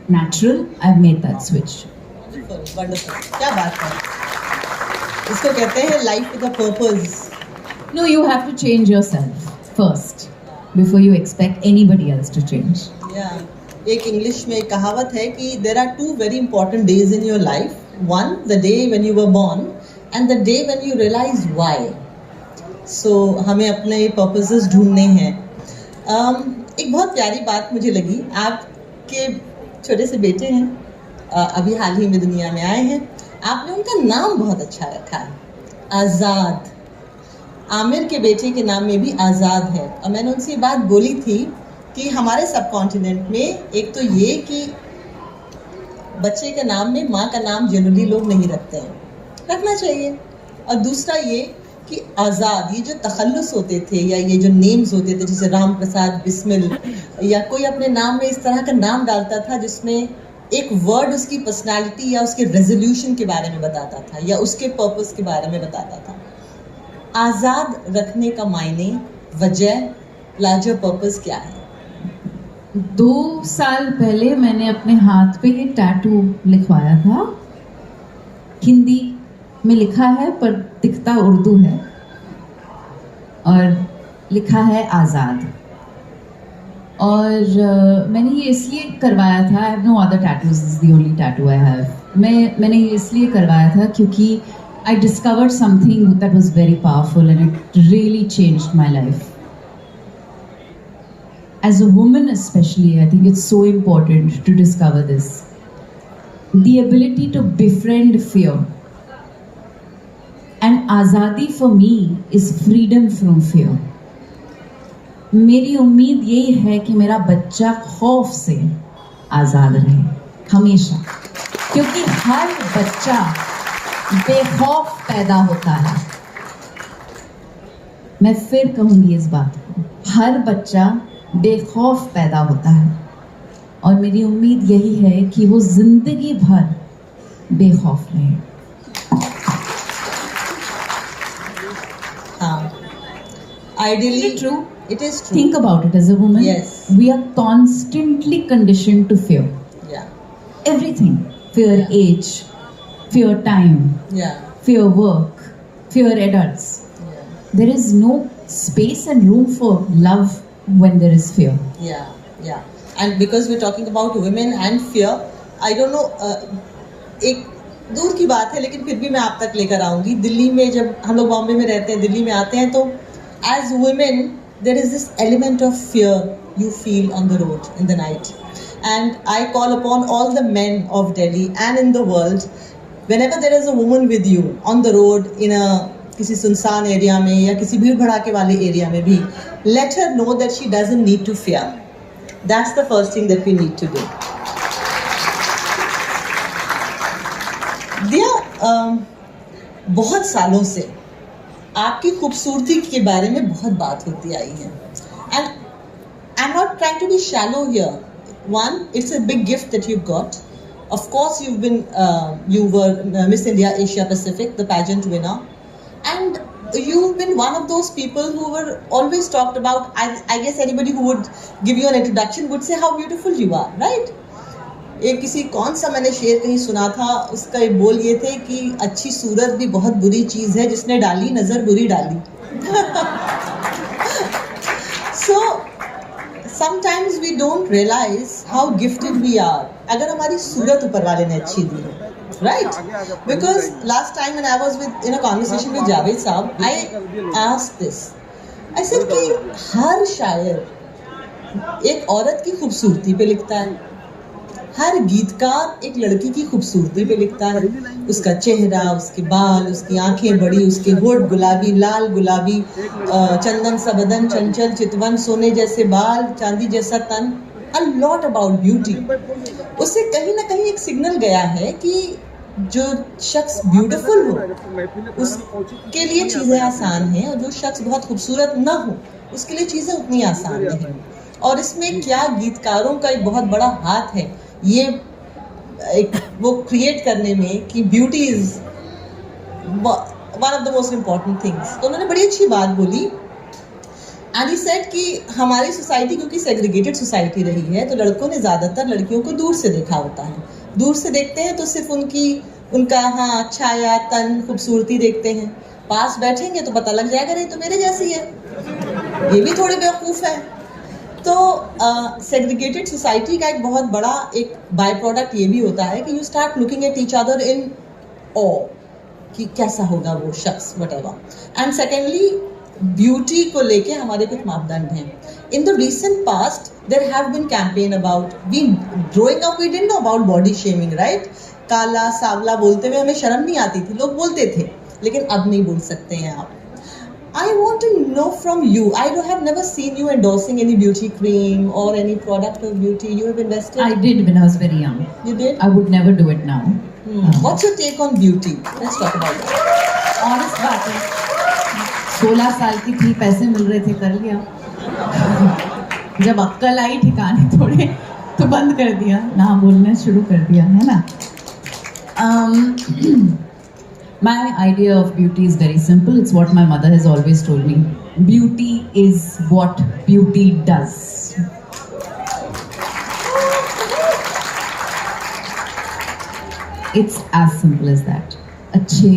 natural, I've made that switch. Wonderful. क्या बात है। इसको कहते हैं life with a purpose. No, you have to change yourself first before you expect anybody else to change. Yeah. एक इंग्लिश में एक कहावत है कि there are 2 very important days in your life. One, the day when you were born, and the day when you realize why. So हमें अपने purposes ढूंढने हैं। एक बहुत प्यारी बात मुझे लगी, आपके छोटे से बेटे हैं, अभी हाल ही में दुनिया में आए हैं, आपने उनका नाम बहुत अच्छा रखा है, आज़ाद। आमिर के बेटे के नाम में भी आज़ाद है। और मैंने उनसे बात बोली थी कि हमारे सब कॉन्टिनेंट में एक तो ये कि बच्चे के नाम में माँ का नाम जनरली लोग नहीं रखते हैं, रखना चाहिए। और दूसरा ये कि आज़ाद, ये जो तखल्लुस होते थे या ये जो नेम्स होते थे जैसे राम प्रसाद बिस्मिल, या कोई अपने नाम में इस तरह का नाम डालता था जिसमें एक वर्ड उसकी पर्सनालिटी या उसके रेजोल्यूशन के बारे में बताता था या उसके पर्पस के बारे में बताता था। आज़ाद रखने का मायने, वजह, लार्जर पर्पस क्या है? 2 साल पहले मैंने अपने हाथ पे ये टैटू लिखवाया था। हिंदी में लिखा है पर दिखता उर्दू है, और लिखा है आज़ाद। और मैंने ये इसलिए करवाया था, I have no other tattoos, this is the only tattoo I have. मैंने ये इसलिए करवाया था क्योंकि I discovered something that was very powerful and it really changed my life. As a woman especially, I think it's so important to discover this. The ability to befriend fear. And Azadi for me is freedom from fear. मेरी उम्मीद यही है कि मेरा बच्चा खौफ से आज़ाद रहे हमेशा, क्योंकि हर बच्चा बेखौफ पैदा होता है। मैं फिर कहूँगी इस बात को, हर बच्चा बेखौफ पैदा होता है, और मेरी उम्मीद यही है कि वो जिंदगी भर बेखौफ रहे। हाँ, ideally true. It is true. Think about it as a woman. Yes. We are constantly conditioned to fear. Yeah, Everything. Fear age, fear time, yeah, fear work, fear adults. yeah, There is no space and room for love when there is fear. yeah, yeah. And because we're talking about women and fear, I don't know, एक दूर की बात है लेकिन फिर भी मैं आप तक लेकर आऊँगी। दिल्ली में जब हम लोग बॉम्बे में रहते हैं, दिल्ली में आते हैं, तो as women there is this element of fear you feel on the road in the night. And I call upon all the men of Delhi and in the world, whenever there is a woman with you on the road in a किसी सुनसान area में या किसी भीड़ भड़ाके वाले area में भी, let her know that she doesn't need to fear. That's the first thing that we need to do. दिया, बहुत सालों से आपकी खूबसूरती के बारे में बहुत बात होती आई है, and I'm not trying to be shallow here. One, it's a big gift that you've got. Of course, you were Miss India Asia Pacific, the pageant winner, and you've been one of those people who were always talked about. I guess anybody who would give you an introduction would say how beautiful you are, right? एक किसी कौन सा मैंने शेर कहीं सुना था, उसका एक बोल ये थे कि अच्छी सूरत भी बहुत बुरी चीज़ है, जिसने डाली नज़र बुरी डाली। So sometimes we don't realize how gifted we are अगर हमारी सूरत ऊपर वाले ने अच्छी दी हो, right? Because last time when I was in a conversation with Javed साहब, I asked this. I said कि हर शायर एक औरत की खूबसूरती पे लिखता है, हर गीतकार एक लड़की की खूबसूरती पे लिखता है, उसका चेहरा, उसके बाल, उसकी आंखें बड़ी, उसके होठ गुलाबी, लाल गुलाबी, चंदन सा बदन, चंचल चितवन, सोने जैसे बाल, चांदी जैसा तन, a lot about beauty. उससे कहीं ना कहीं एक सिग्नल गया है कि जो शख्स ब्यूटीफुल हो उसके लिए चीज़ें आसान हैं, और जो शख्स बहुत खूबसूरत ना हो उसके लिए चीज़ें उतनी आसान नहीं। और इसमें क्या गीतकारों का एक बहुत बड़ा हाथ है ये एक वो क्रिएट करने में कि beauty is one of the most important things. तो उन्होंने बड़ी अच्छी बात बोली, एंड ही सेड कि हमारी सोसाइटी क्योंकि सेग्रीगेटेड सोसाइटी रही है, तो लड़कों ने ज़्यादातर लड़कियों को दूर से देखा होता है। दूर से देखते हैं तो सिर्फ उनका हाँ छाया, तन, खूबसूरती देखते हैं। पास बैठेंगे तो पता लग जाएगा नहीं तो मेरे जैसी है, ये भी थोड़े बेवकूफ़ है। तो सेग्रीगेटेड सोसाइटी का एक बहुत बड़ा एक बाय प्रोडक्ट ये भी होता है कि you start looking at each other in ऑ कि कैसा होगा वो शख्स, व्हाटएवर। एंड सेकेंडली ब्यूटी को लेके हमारे कुछ मापदंड हैं। In the recent past there have been campaign about we growing up, we didn't know about body shaming, right? काला सावला बोलते हुए हमें शर्म नहीं आती थी, लोग बोलते थे, लेकिन अब नहीं बोल सकते हैं आप। I want to know from you. I have never seen you endorsing any beauty cream or any product of beauty. You have invested. I did when I was very young. You did? I would never do it now. What's your take on beauty? Let's talk about that. Honest बात है, 16 साल की थी, पैसे मिल रहे थे, कर लिया। जब अक्कल आई ठिकाने थोड़े तो बंद कर दिया, ना बोलना शुरू कर दिया, है ना। My idea of beauty is very simple. It's what my mother has always told me. Beauty is what beauty does. It's as simple as that. अच्छे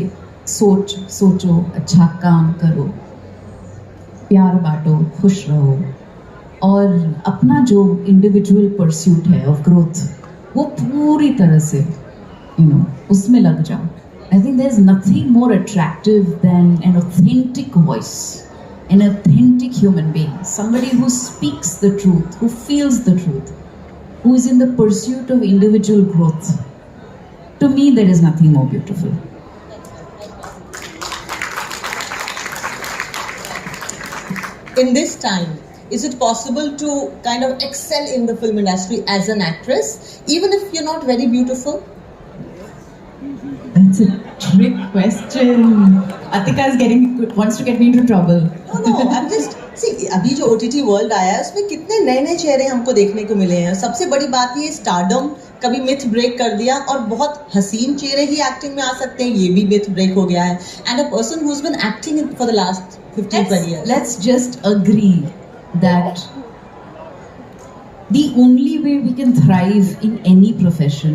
सोचो, अच्छा काम करो, प्यार बांटो, खुश रहो, और अपना जो इंडिविजुअल परस्यूट है ऑफ ग्रोथ वो पूरी तरह से उसमें लग जाओ। I think there's nothing more attractive than an authentic voice, an authentic human being, somebody who speaks the truth, who feels the truth, who is in the pursuit of individual growth. To me, there is nothing more beautiful. In this time, is it possible to kind of excel in the film industry as an actress, even if you're not very beautiful? That's a trick question. Atika wants to get me into trouble. No, I'm just see. अभी जो OTT world आया है उसमें कितने नए चेहरे हमको देखने को मिले हैं। सबसे बड़ी बात ये स्टारडम कभी मिथ ब्रेक कर दिया, और बहुत हसीन चेहरे ही एक्टिंग में आ सकते हैं, ये भी मिथ ब्रेक हो गया है। And a person who has been acting for the last 15-20 years. Let's just agree that the only way we can thrive in any profession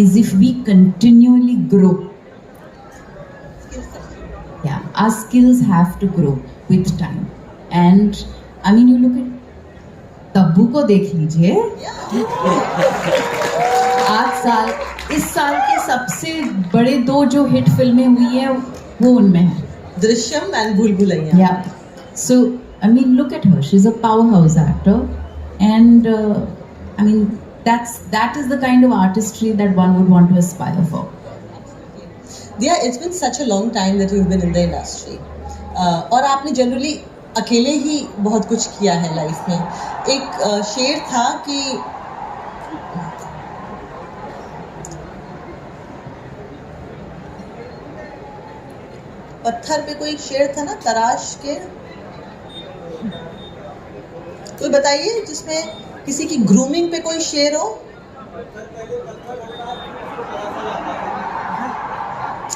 is if we continually grow. Yeah, our skills have to grow with time. And I mean, you look at Tabu को देख लीजिए, इस साल के सबसे बड़े 2 जो hit फिल्में हुई हैं वो उनमें है, दृश्यम एंड भूल Bhulaiyaa. Yeah, so I mean, look at her. She's a powerhouse actor, and I mean, that is the kind of artistry that one would want to aspire for. Diya, it's been such a long time that you've been in the industry. और आपने generally अकेले ही बहुत कुछ किया है life में। एक शेर था कि पत्थर पे कोई शेर था ना, तराश के, कोई बताइए जिसमें किसी की ग्रूमिंग पे कोई शेर हो।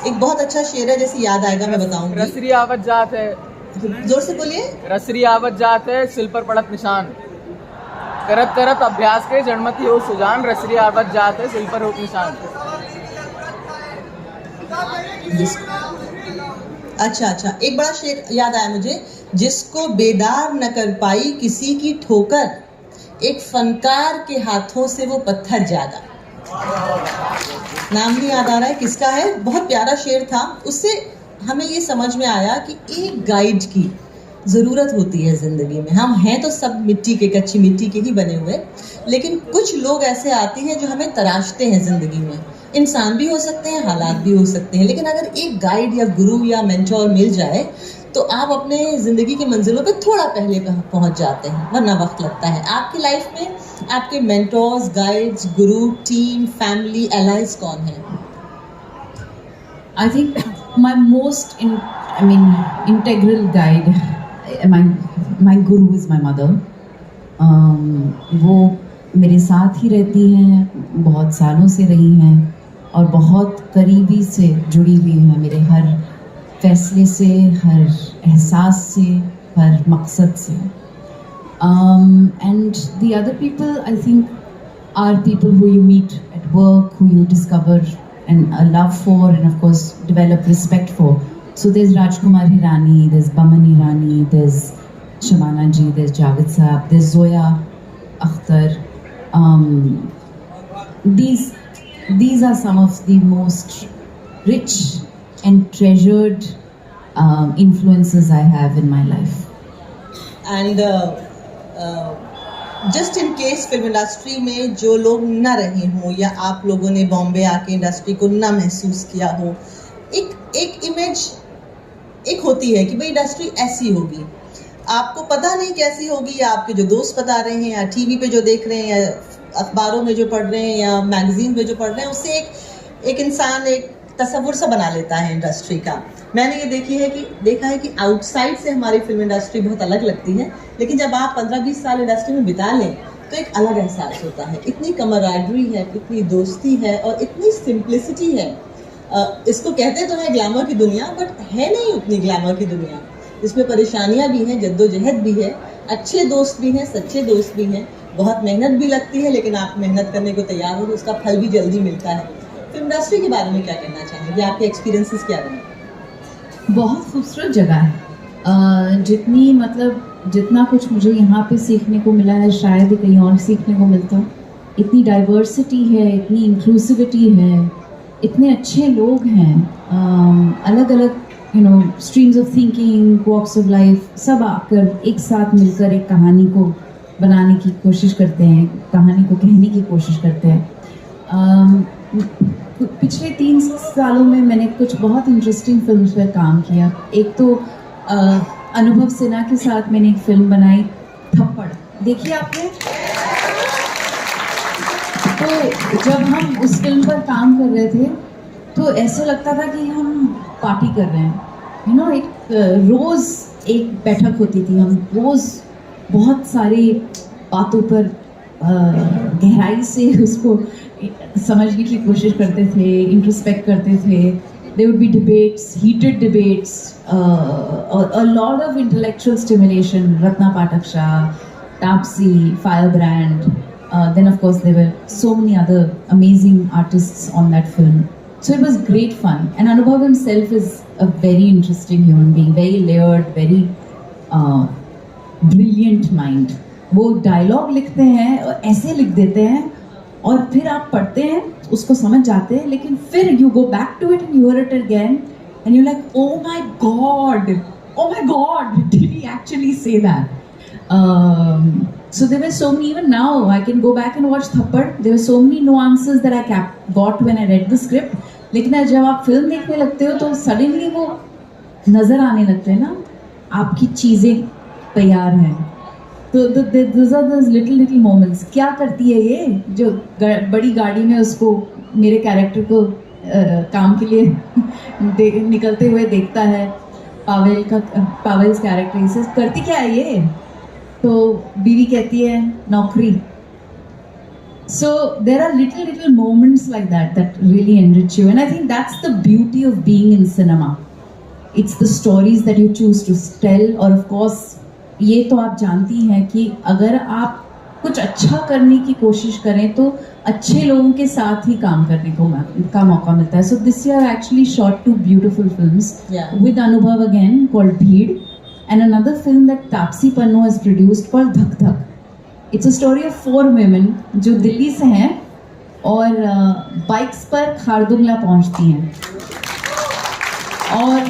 एक बहुत अच्छा शेर है, जैसे याद आएगा मैं बताऊंगी। रसरी आवत जात है, जोर से बोलिए। रसरी आवत जात है, सिल पर पड़त निशान, करत करत अभ्यास के जन्मति हो सुजान, रसरी आवत जात है, सिल पर हो निशान। अच्छा, एक बड़ा शेर याद आया मुझे, जिसको बेदार न कर पाई किसी की ठोकर, एक फनकार के हाथों से वो पत्थर जागा। नाम नहीं याद आ रहा है किसका है, बहुत प्यारा शेर था। उससे हमें ये समझ में आया कि एक गाइड की ज़रूरत होती है ज़िंदगी में। हम हैं तो सब मिट्टी के, कच्ची मिट्टी के ही बने हुए, लेकिन कुछ लोग ऐसे आते हैं जो हमें तराशते हैं ज़िंदगी में। इंसान भी हो सकते हैं, हालात भी हो सकते हैं, लेकिन अगर एक गाइड या गुरु या मेंटोर मिल जाए तो आप अपने ज़िंदगी की मंजिलों पे थोड़ा पहले पहुंच जाते हैं, वरना वक्त लगता है। आपकी लाइफ में आपके मेंटोर्स, गाइड्स, गुरु, टीम, फैमिली, एलाइज कौन है? I think my most integral guide, my guru is my mother. वो मेरे साथ ही रहती हैं, बहुत सालों से रही हैं और बहुत करीबी से जुड़ी हुई हैं मेरे हर फैसले से, हर एहसास से, हर मकसद से। And the other people I think are people who you meet at work, who you discover and a love for, and of course develop respect for. So there's Rajkumar Hirani, there's Baman Hirani, there's Shabana ji, there's Javed Saab, there's Zoya Akhtar. These are some of the most rich and treasured influences I have in my life. And just in case film industry में जो लोग ना रहे हों, या आप लोगों ने बॉम्बे आके इंडस्ट्री को ना महसूस किया हो, एक इमेज एक होती है कि भाई इंडस्ट्री ऐसी होगी, आपको पता नहीं कैसी होगी, या आपके जो दोस्त बता रहे हैं, या टीवी पे जो देख रहे हैं, या अखबारों में जो पढ़ रहे हैं, या मैगजीन में जो पढ़ रहे हैं, उससे एक इंसान एक तस्वुर सा बना लेता है इंडस्ट्री का। मैंने ये देखा है कि आउटसाइड से हमारी फिल्म इंडस्ट्री बहुत अलग लगती है, लेकिन जब आप 15-20 साल इंडस्ट्री में बिता लें तो एक अलग एहसास होता है। इतनी कमराडरी है, इतनी दोस्ती है और इतनी सिंप्लिसिटी है। इसको कहते तो है ग्लैमर की दुनिया, बट है नहीं उतनी ग्लैमर की दुनिया। इसमें परेशानियां भी हैं, जद्दोजहद भी है, अच्छे दोस्त भी हैं, सच्चे दोस्त भी हैं, बहुत मेहनत भी लगती है, लेकिन आप मेहनत करने को तैयार हो तो उसका फल भी जल्दी मिलता है। फिल्म इंडस्ट्री के बारे में क्या कहना चाहेंगे, आपके एक्सपीरियंसेस क्या रहे? बहुत खूबसूरत जगह है। जितना कुछ मुझे यहाँ पे सीखने को मिला है शायद ही कहीं और सीखने को मिलता। इतनी डाइवर्सिटी है, इतनी इंक्लूसिविटी है, इतने अच्छे लोग हैं, अलग अलग streams of thinking, walks of life, सब आकर एक साथ मिलकर एक कहानी को बनाने की कोशिश करते हैं, कहानी को कहने की कोशिश करते हैं। पिछले 3 सालों में मैंने कुछ बहुत इंटरेस्टिंग फिल्म्स पर काम किया। एक तो अनुभव सिन्हा के साथ मैंने एक फिल्म बनाई थप्पड़, देखिए आपने? तो जब हम उस फिल्म पर काम कर रहे थे तो ऐसे लगता था कि हम पार्टी कर रहे हैं। एक रोज़ एक बैठक होती थी, हम रोज़ बहुत सारी बातों पर गहराई से उसको समझने की कोशिश करते थे, इंट्रोस्पेक्ट करते थे। There would be debates, heated debates, a lot of intellectual stimulation. Ratna Pathak Shah, Taapsee, Firebrand. Then of course there were so many other amazing artists on that film. So it was great fun. And Anubhav himself is a very interesting human being, very layered, very brilliant mind. वो dialogue लिखते हैं और ऐसे लिख देते हैं और फिर आप पढ़ते हैं, उसको समझ जाते हैं, लेकिन फिर you go back to it and you hear it again and you like oh my God, did he actually say that? So there were so many, even now I can go back and watch Thappad. There were so many nuances that I got when I read the script. लेकिन जब आप film देखने लगते हो तो suddenly वो नज़र आने लगते हैं ना, आपकी चीज़ें तैयार हैं। तो those are those little moments. क्या करती है ये जो बड़ी गाड़ी में उसको मेरे कैरेक्टर को काम के लिए निकलते हुए देखता है, पावेल्स कैरेक्टर इसे करती क्या है ये? तो बीवी कहती है नौकरी। So there are little moments like that really enrich you, and I think that's the beauty of being in cinema. It's the stories that you choose to tell, और of course ये तो आप जानती हैं कि अगर आप कुछ अच्छा करने की कोशिश करें तो अच्छे लोगों के साथ ही काम करने का मौका मिलता है. So this year I actually shot 2 beautiful films with Anubhav again called Bheed, and another film that Taapsee Pannu has produced called Dhak Dhak. It's a story of 4 women जो दिल्ली से हैं और बाइक्स पर खारदुंगला पहुंचती हैं और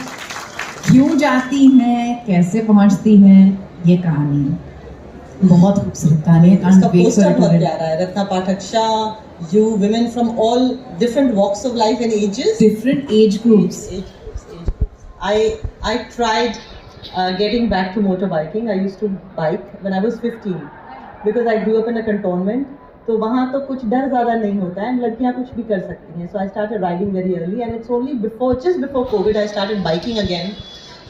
क्यों जाती हैं, कैसे पहुंचती हैं, ये कहानी बहुत खूबसूरत कहानी है. इसका पोस्टर बहुत प्यारा है. Ratna Pathak Shah, you women from all different walks of life and ages, different age groups. I tried getting back to motorbiking. I used to bike when I was 15 because I grew up in a cantonment. तो वहाँ तो कुछ डर ज़्यादा नहीं होता है, लड़कियाँ कुछ भी कर सकती हैं. So I started riding very early, and it's only just before COVID I started biking again.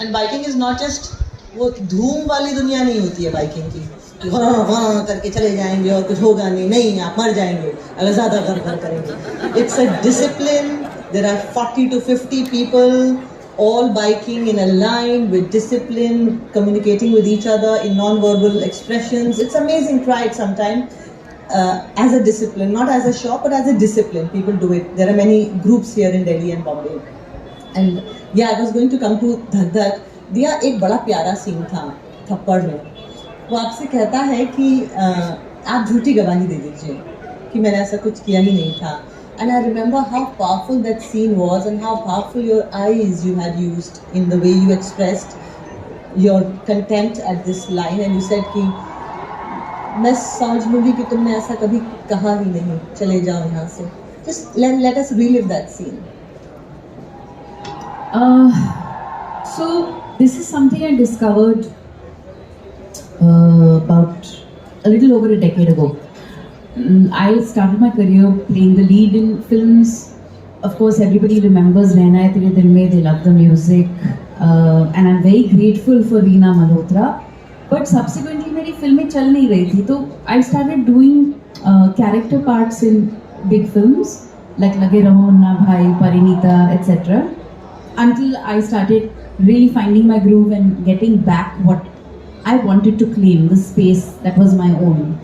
And biking is not just वो धूम वाली दुनिया नहीं होती है बाइकिंग की, वहाँ करके चले जाएंगे और कुछ होगा नहीं, आप मर जाएंगे अगर ज़्यादा कर करेंगे. It's a discipline. There are 40 to 50 people all biking in a line with discipline, communicating with each other in non-verbal expressions. It's amazing. Try it sometime. As a discipline, not as a shop, but as a discipline. People do it. There are many groups here in Delhi and Bombay. And yeah, I was going to come to Dhak Dhak. दिया एक बड़ा प्यारा scene था थप्पड़ में. वो आपसे कहता है कि आप झूठी गवाही दे दीजिए कि मैंने ऐसा कुछ किया ही नहीं था. And I remember how powerful that scene was and how powerful your eyes you had used in the way you expressed your contempt at this line, and you said कि मैं समझ लूँगी कि तुमने ऐसा कभी कहा ही नहीं, चले जाओ यहाँ से. Just let us relive that scene. So this is something I discovered about a little over a decade ago. I started my career playing the lead in films of course everybody remembers Rehna Hai Tere Dil Mein, they love the music, and I'm very grateful for Reena Malhotra. But subsequently मेरी फिल्में चल नहीं रही थी, तो I started doing character parts in big films like Lage Raho Munna Bhai, Parinita, etc. Until I started really finding my groove and getting back what I wanted to claim, the space that was my own.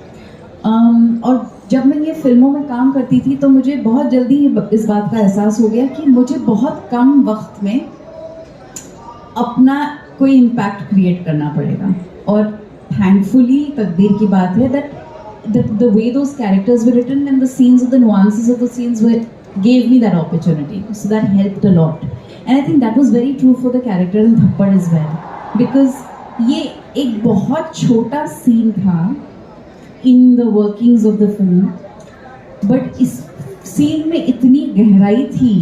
और जब मैं ये फिल्मों में काम करती थी तो मुझे बहुत जल्दी इस बात का एहसास हो गया कि मुझे बहुत कम वक्त में अपना कोई इम्पैक्ट क्रिएट करना पड़ेगा. और थैंकफुली तकदीर की बात है that the way those characters were written and the scenes of the nuances of the scenes gave me that opportunity, so that helped a lot. And I think that was very true for the character in Thappad as well, because ये एक बहुत छोटा scene था in the workings of the film, but इस scene में इतनी गहराई थी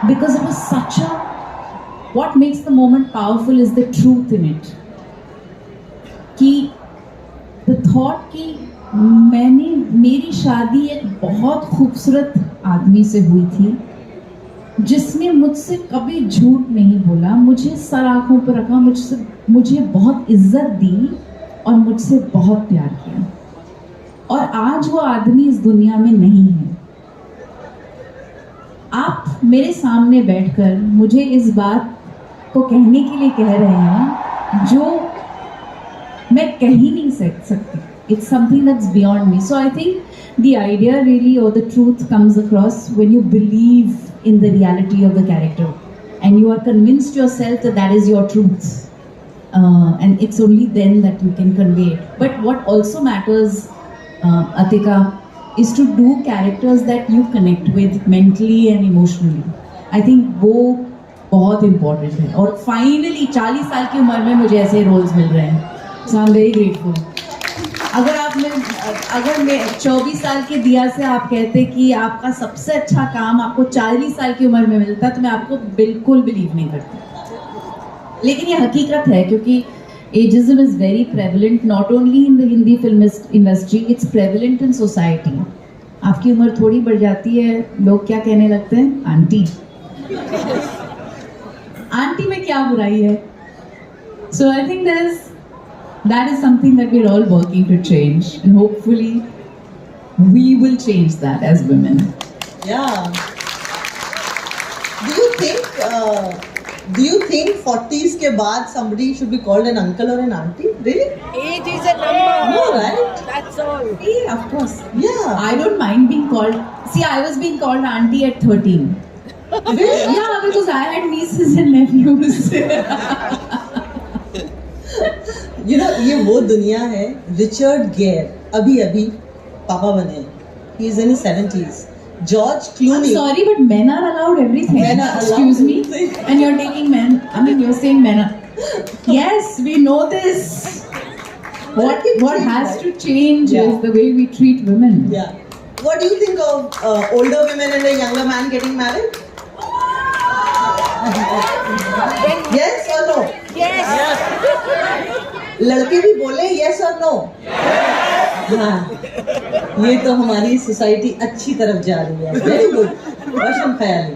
because it was such a, what makes the moment powerful is the truth in it. कि the thought कि मेरी शादी एक बहुत खूबसूरत आदमी से हुई थी जिसने मुझसे कभी झूठ नहीं बोला, मुझे सर आंखों पर रखा, मुझे बहुत इज्जत दी और मुझसे बहुत प्यार किया, और आज वो आदमी इस दुनिया में नहीं है. आप मेरे सामने बैठकर मुझे इस बात को कहने के लिए कह रहे हैं जो मैं कह ही नहीं सकती. It's something that's beyond me. So I think the idea really, or the truth, comes across when you believe in the reality of the character and you are convinced yourself that that is your truth, and it's only then that you can convey it. But what also matters, Atika, is to do characters that you connect with mentally and emotionally. I think वो बहुत important है, और finally 40 साल की उम्र में मुझे ऐसे रोल्स मिल रहे हैं. So I'm very grateful. अगर मैं 24 साल के दिया से आप कहते कि आपका सबसे अच्छा काम आपको 40 साल की उम्र में मिलता, तो मैं आपको बिल्कुल बिलीव नहीं करती. लेकिन ये हकीकत है, क्योंकि ageism is very prevalent not only in the Hindi film industry, it's prevalent in society. आपकी उम्र थोड़ी बढ़ जाती है, लोग क्या कहने लगते हैं? आंटी. आंटी में क्या बुराई है? So I think that is something that we're all working to change, and hopefully we will change that as women. Yeah. Do you think 40s के बाद somebody should be called an uncle or an auntie? Really? Age is a number. No, right? That's all. Yeah, of course. Yeah. I don't mind being called. See, I was being called auntie at 13. Yeah, because I had nieces and nephews. You know, ये वो दुनिया है. Richard gear अभी पापा बने. He is in his 70s. George I'm Clooney. sorry, but men are allowed everything. Men are allowed Excuse me. everything. And you're taking men. I mean, you're saying men are. Yes, we know this. What has to change Yeah. is the way we treat women. Yeah. What do you think of older women and a younger man getting married? Yes or no? Yes. लड़के भी बोले yes or no? हाँ, ये तो हमारी society अच्छी तरफ जा रही है. Very good. रोशन ख्याली.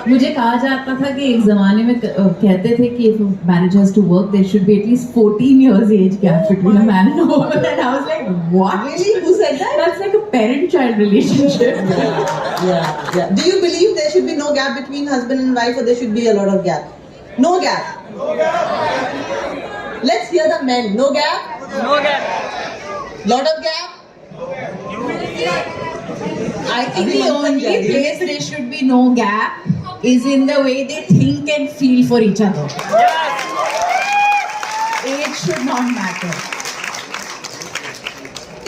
मुझे कहा जाता था कि एक जमाने में कहते थे कि if a marriage has to work, there should be at least 14 years age gap between a man and a woman. And I was like, what? Really? Who said that? That's like a parent-child relationship. Yeah. Do you believe there should be no gap between husband and wife, or there should be a lot of gap? No gap. Let's hear the men. No gap. No gap. Lot of gap. I think the only place there should be no gap is in the way they think and feel for each other. Age should not matter.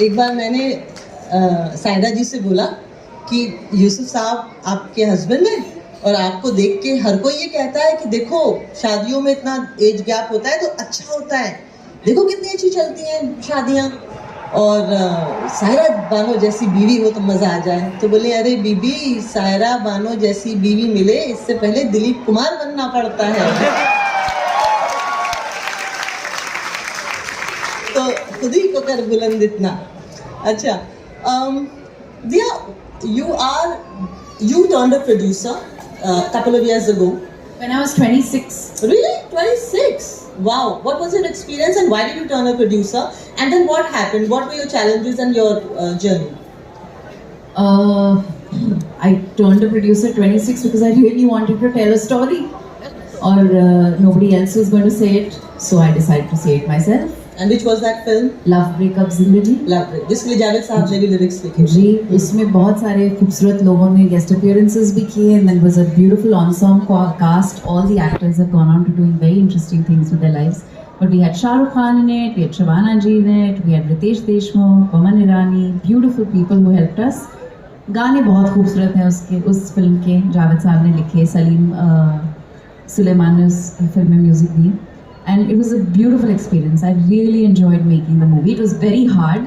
एक बार मैंने सायदा जी से बोला कि यूसुफ साहब आपके husband हैं, और आपको देख के हर कोई ये कहता है कि देखो शादियों में इतना एज गैप होता है तो अच्छा होता है, देखो कितनी अच्छी चलती हैं शादियाँ, और सायरा बानो जैसी बीवी हो तो मज़ा आ जाए. तो बोले अरे बीबी, सायरा बानो जैसी बीवी मिले इससे पहले दिलीप कुमार बनना पड़ता है. तो खुद ही को कर बुलंद इतना. अच्छा, दिया, you are you turned a producer a couple of years ago. When I was 26. Really? 26? Wow. What was your experience and why did you turn a producer? And then what happened? What were your challenges and your journey? I turned a producer at 26 because I really wanted to tell a story. Or nobody else was going to say it. So I decided to say it myself. And which was that film? Love Breakup Zindagi. Love Break. जिसके लिए जावेद साहब ने भी lyrics लिखे. जी, उसमें बहुत सारे खूबसूरत लोगों ने guest appearances भी किए, and there was a beautiful ensemble cast. All the actors have gone on to doing very interesting things with their lives. But we had Shah Rukh Khan in it, we had Shabana ji in it, we had Ritesh Deshmukh, Paman Irani, beautiful people who helped us. गाने बहुत खूबसूरत हैं उस film के, जावेद साहब ने लिखे, सलीम सुलेमान ने उस फिल्म में music the. And it was a beautiful experience. I really enjoyed making the movie. It was very hard.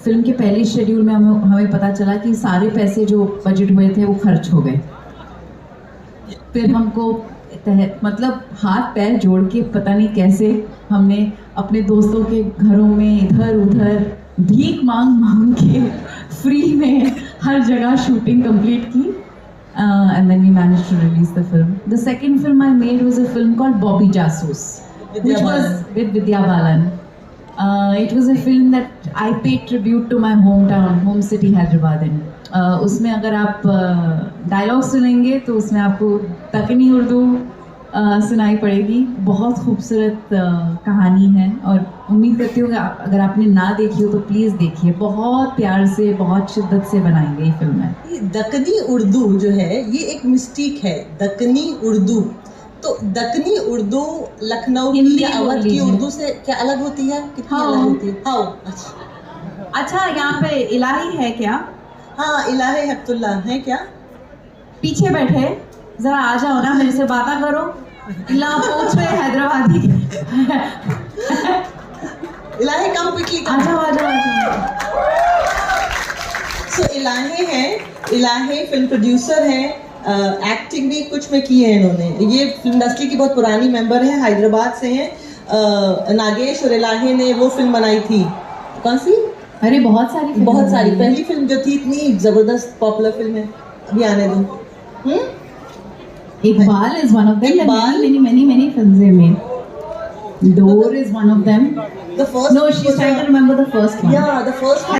Film के पहले शेड्यूल में हमें पता चला कि सारे पैसे जो बजट हुए थे वो खर्च हो गए. फिर हमको मतलब हाथ पैर जोड़ के पता नहीं कैसे हमने अपने दोस्तों के घरों में इधर उधर भीख मांग के फ्री में हर जगह शूटिंग कंप्लीट की. And then we managed to release the film. The second film I made was a film called Bobby Jasoos, which was with Vidya Balan. It was a film that I paid tribute to my hometown, home city Hyderabad. उसमें अगर आप dialogue सुनेंगे तो उसमें आपको दक्कनी उर्दू सुनाई पड़ेगी. बहुत खूबसूरत कहानी है और उम्मीद करती हूँ अगर आपने ना देखी हो तो प्लीज़ देखिए. बहुत प्यार से, बहुत शिद्दत से बनाई गई फिल्म है. दक्कनी उर्दू जो है ये एक मिस्टीक है. दक्कनी उर्दू, तो दक्कनी उर्दू लखनऊ की या अवध की उर्दू से क्या अलग होती है? कितनी अलग होती है? हाँ. अच्छा, यहाँ पे इलाही है क्या? हाँ, इलाही हफ्तुल्ला है क्या? पीछे बैठे, जरा आ जाओ ना, मेरे से बातें करो. इला पूछ रहे हैदराबादी. इलाही कम क्विकली आ जाओ. सो इलाही है, इलाही फिल्म प्रोड्यूसर है, एक्टिंग भी कुछ में की है इन्होंने. ये फिल्म इंडस्ट्री की बहुत पुरानी मेंबर है, हैदराबाद से हैं. नागेश और इलाही ने वो फिल्म बनाई थी, कौन सी? अरे बहुत सारी. पहली फिल्म जो थी इतनी जबरदस्त पॉपुलर फिल्म है, अभी आने दो. Iqbal is one of them. Many films they made. Door is one of them. The first. No, she's trying to remember the first one. Yeah, the first one.